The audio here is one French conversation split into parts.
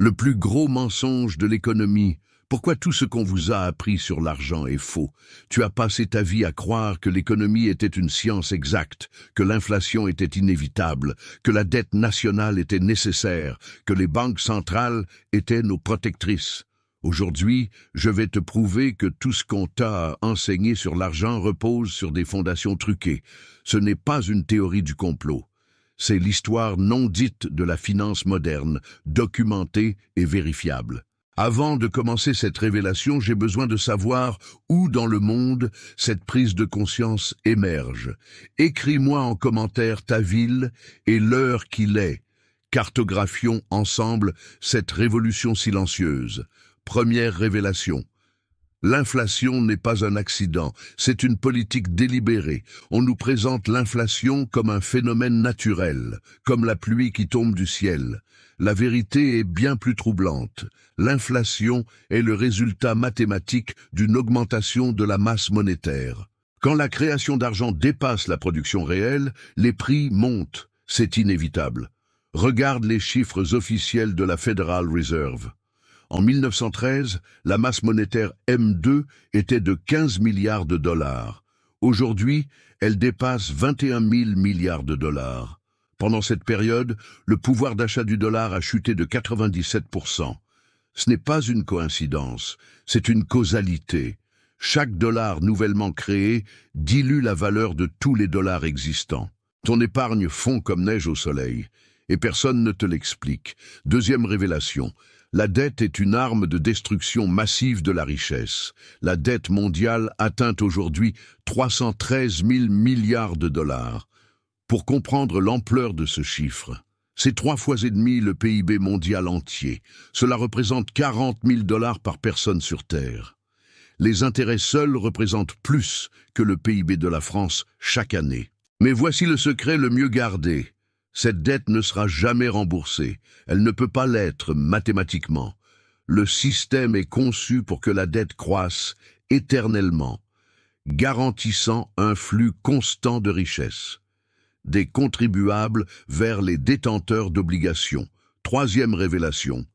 Le plus gros mensonge de l'économie. Pourquoi tout ce qu'on vous a appris sur l'argent est faux? Tu as passé ta vie à croire que l'économie était une science exacte, que l'inflation était inévitable, que la dette nationale était nécessaire, que les banques centrales étaient nos protectrices. Aujourd'hui, je vais te prouver que tout ce qu'on t'a enseigné sur l'argent repose sur des fondations truquées. Ce n'est pas une théorie du complot. C'est l'histoire non dite de la finance moderne, documentée et vérifiable. Avant de commencer cette révélation, j'ai besoin de savoir où dans le monde cette prise de conscience émerge. Écris-moi en commentaire ta ville et l'heure qu'il est. Cartographions ensemble cette révolution silencieuse. Première révélation. L'inflation n'est pas un accident, c'est une politique délibérée. On nous présente l'inflation comme un phénomène naturel, comme la pluie qui tombe du ciel. La vérité est bien plus troublante. L'inflation est le résultat mathématique d'une augmentation de la masse monétaire. Quand la création d'argent dépasse la production réelle, les prix montent. C'est inévitable. Regarde les chiffres officiels de la Federal Reserve. En 1913, la masse monétaire M2 était de 15 milliards de dollars. Aujourd'hui, elle dépasse 21 000 milliards de dollars. Pendant cette période, le pouvoir d'achat du dollar a chuté de 97%. Ce n'est pas une coïncidence, c'est une causalité. Chaque dollar nouvellement créé dilue la valeur de tous les dollars existants. Ton épargne fond comme neige au soleil, et personne ne te l'explique. Deuxième révélation. La dette est une arme de destruction massive de la richesse. La dette mondiale atteint aujourd'hui 313 000 milliards de dollars. Pour comprendre l'ampleur de ce chiffre, c'est 3,5 fois le PIB mondial entier. Cela représente 40 000 dollars par personne sur Terre. Les intérêts seuls représentent plus que le PIB de la France chaque année. Mais voici le secret le mieux gardé. Cette dette ne sera jamais remboursée. Elle ne peut pas l'être mathématiquement. Le système est conçu pour que la dette croisse éternellement, garantissant un flux constant de richesses. Des contribuables vers les détenteurs d'obligations. Troisième révélation.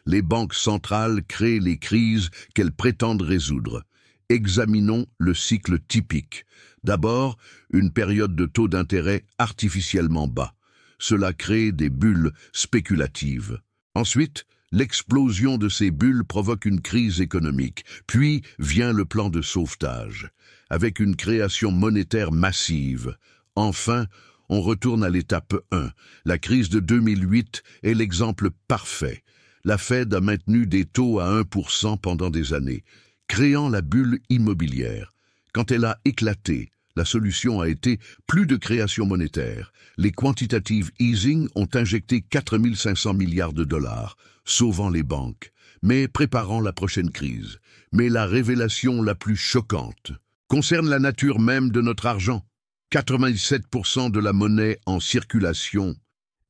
Les banques centrales créent les crises qu'elles prétendent résoudre. Examinons le cycle typique. D'abord, une période de taux d'intérêt artificiellement bas. Cela crée des bulles spéculatives. Ensuite, l'explosion de ces bulles provoque une crise économique. Puis vient le plan de sauvetage, avec une création monétaire massive. Enfin, on retourne à l'étape 1. La crise de 2008 est l'exemple parfait. La Fed a maintenu des taux à 1% pendant des années, créant la bulle immobilière. Quand elle a éclaté, la solution a été plus de création monétaire. Les quantitative easing ont injecté 4 500 milliards de dollars, sauvant les banques, mais préparant la prochaine crise. Mais la révélation la plus choquante concerne la nature même de notre argent. 97% de la monnaie en circulation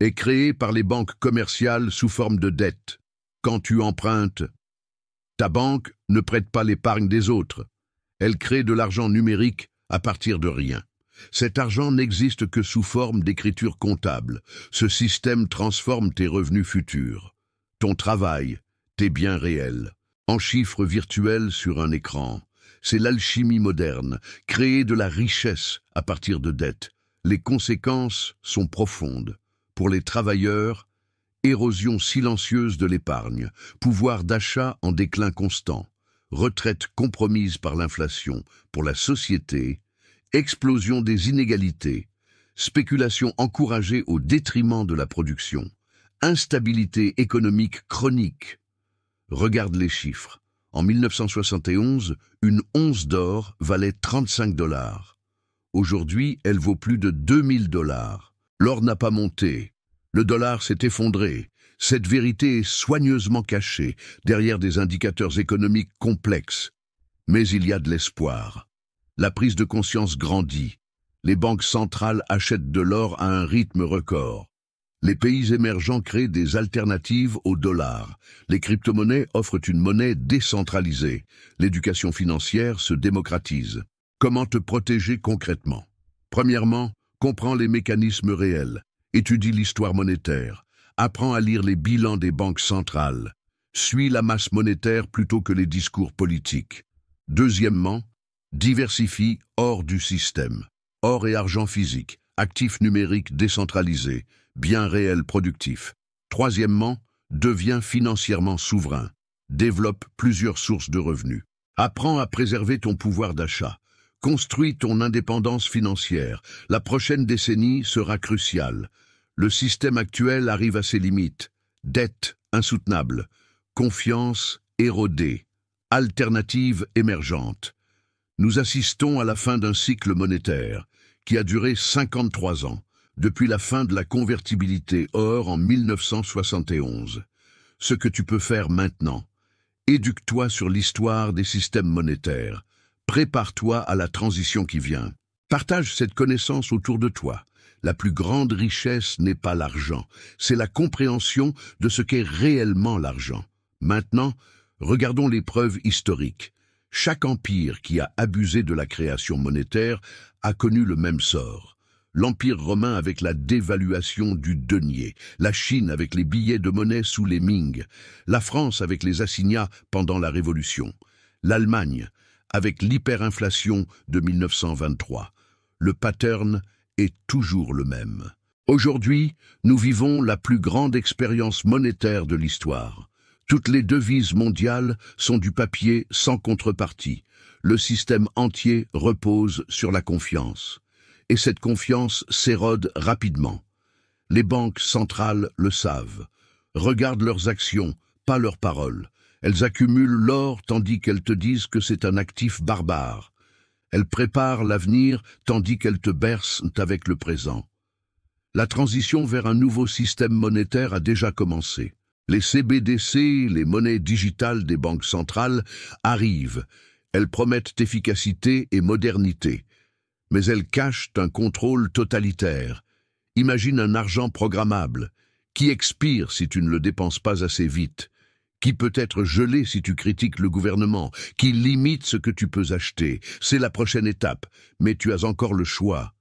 est créée par les banques commerciales sous forme de dette. Quand tu empruntes, ta banque ne prête pas l'épargne des autres. Elle crée de l'argent numérique à partir de rien. Cet argent n'existe que sous forme d'écriture comptable. Ce système transforme tes revenus futurs, ton travail, tes biens réels, en chiffres virtuels sur un écran. C'est l'alchimie moderne, créer de la richesse à partir de dettes. Les conséquences sont profondes. Pour les travailleurs, érosion silencieuse de l'épargne, pouvoir d'achat en déclin constant, retraite compromise par l'inflation. Pour la société, explosion des inégalités, spéculation encouragée au détriment de la production, instabilité économique chronique. Regarde les chiffres. En 1971, une once d'or valait 35 dollars. Aujourd'hui, elle vaut plus de 2000 dollars. L'or n'a pas monté. Le dollar s'est effondré. Cette vérité est soigneusement cachée derrière des indicateurs économiques complexes. Mais il y a de l'espoir. La prise de conscience grandit. Les banques centrales achètent de l'or à un rythme record. Les pays émergents créent des alternatives au dollar. Les crypto-monnaies offrent une monnaie décentralisée. L'éducation financière se démocratise. Comment te protéger concrètement? Premièrement, comprends les mécanismes réels. Étudie l'histoire monétaire. Apprends à lire les bilans des banques centrales. Suis la masse monétaire plutôt que les discours politiques. Deuxièmement, diversifie hors du système. Or et argent physique, actifs numériques décentralisés, biens réels productifs. Troisièmement, deviens financièrement souverain. Développe plusieurs sources de revenus. Apprends à préserver ton pouvoir d'achat. Construis ton indépendance financière. La prochaine décennie sera cruciale. Le système actuel arrive à ses limites. Dette insoutenable. Confiance érodée. Alternatives émergentes. Nous assistons à la fin d'un cycle monétaire qui a duré 53 ans, depuis la fin de la convertibilité or en 1971. Ce que tu peux faire maintenant, éduque-toi sur l'histoire des systèmes monétaires. Prépare-toi à la transition qui vient. Partage cette connaissance autour de toi. La plus grande richesse n'est pas l'argent, c'est la compréhension de ce qu'est réellement l'argent. Maintenant, regardons les preuves historiques. Chaque empire qui a abusé de la création monétaire a connu le même sort. L'Empire romain avec la dévaluation du denier, la Chine avec les billets de monnaie sous les Ming, la France avec les assignats pendant la Révolution, l'Allemagne avec l'hyperinflation de 1923. Le pattern est toujours le même. Aujourd'hui, nous vivons la plus grande expérience monétaire de l'histoire. Toutes les devises mondiales sont du papier sans contrepartie. Le système entier repose sur la confiance. Et cette confiance s'érode rapidement. Les banques centrales le savent. Regarde leurs actions, pas leurs paroles. Elles accumulent l'or tandis qu'elles te disent que c'est un actif barbare. Elles préparent l'avenir tandis qu'elles te bercent avec le présent. La transition vers un nouveau système monétaire a déjà commencé. Les CBDC, les monnaies digitales des banques centrales, arrivent. Elles promettent efficacité et modernité. Mais elles cachent un contrôle totalitaire. Imagine un argent programmable, qui expire si tu ne le dépenses pas assez vite, qui peut être gelé si tu critiques le gouvernement, qui limite ce que tu peux acheter. C'est la prochaine étape, mais tu as encore le choix.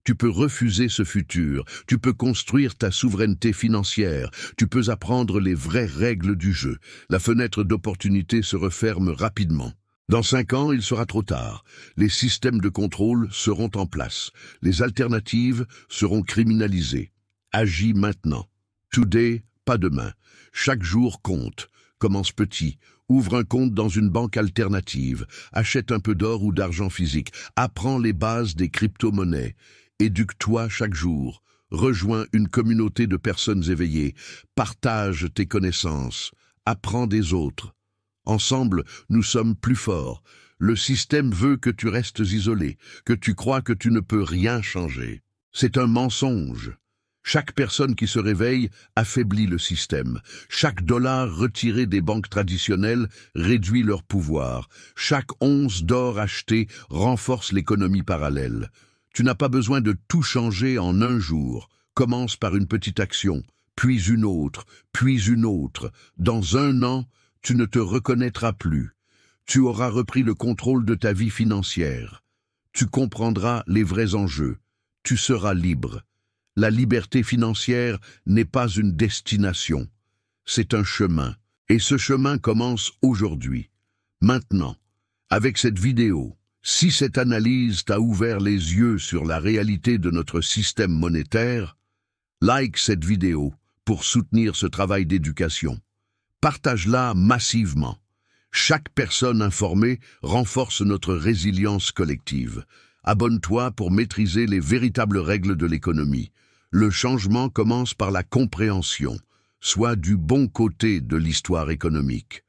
Tu peux refuser ce futur, tu peux construire ta souveraineté financière, tu peux apprendre les vraies règles du jeu. La fenêtre d'opportunité se referme rapidement. Dans 5 ans, il sera trop tard. Les systèmes de contrôle seront en place. Les alternatives seront criminalisées. Agis maintenant. Today, pas demain. Chaque jour compte. Commence petit. Ouvre un compte dans une banque alternative. Achète un peu d'or ou d'argent physique. Apprends les bases des crypto-monnaies. Éduque-toi chaque jour. Rejoins une communauté de personnes éveillées. Partage tes connaissances. Apprends des autres. Ensemble, nous sommes plus forts. Le système veut que tu restes isolé, que tu crois que tu ne peux rien changer. C'est un mensonge. Chaque personne qui se réveille affaiblit le système. Chaque dollar retiré des banques traditionnelles réduit leur pouvoir. Chaque once d'or acheté renforce l'économie parallèle. Tu n'as pas besoin de tout changer en un jour. Commence par une petite action, puis une autre, puis une autre. Dans 1 an, tu ne te reconnaîtras plus. Tu auras repris le contrôle de ta vie financière. Tu comprendras les vrais enjeux. Tu seras libre. La liberté financière n'est pas une destination. C'est un chemin. Et ce chemin commence aujourd'hui. Maintenant, avec cette vidéo. Si cette analyse t'a ouvert les yeux sur la réalité de notre système monétaire, like cette vidéo pour soutenir ce travail d'éducation. Partage-la massivement. Chaque personne informée renforce notre résilience collective. Abonne-toi pour maîtriser les véritables règles de l'économie. Le changement commence par la compréhension, soit du bon côté de l'histoire économique.